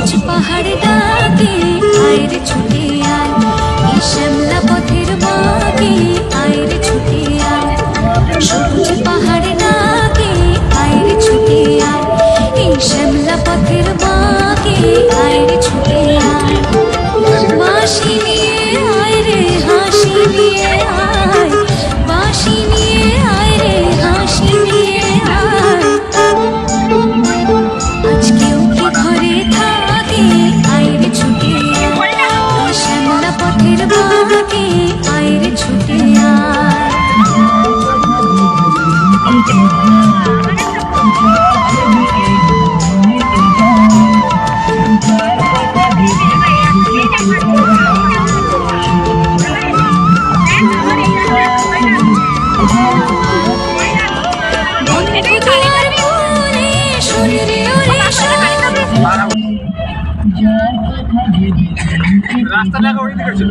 সবুজ পাহাড় ডাকে আয় রে ছুটে আয়, এই শ্যামলা পথের বাঁকে আয় রে ছুটে আয়। সবুজ পাহাড় ডাকে আয় রে ছুটে আয়, এই শ্যামলা পথের বাঁকে আয় রে ছুটে আয়। বাঁশি নিয়ে আয় রে হাসি নিয়ে আয়, বাঁশি নিয়ে আয় রে হাসি নিয়ে আয়। আজকেও কি ঘরে থাকে আয় রে ছুটে আয়, ওই শ্যামলা পথের বাঁকে আয় রে ছুটে আয়। রাস্তা দেখা ওই দিকে ছিল।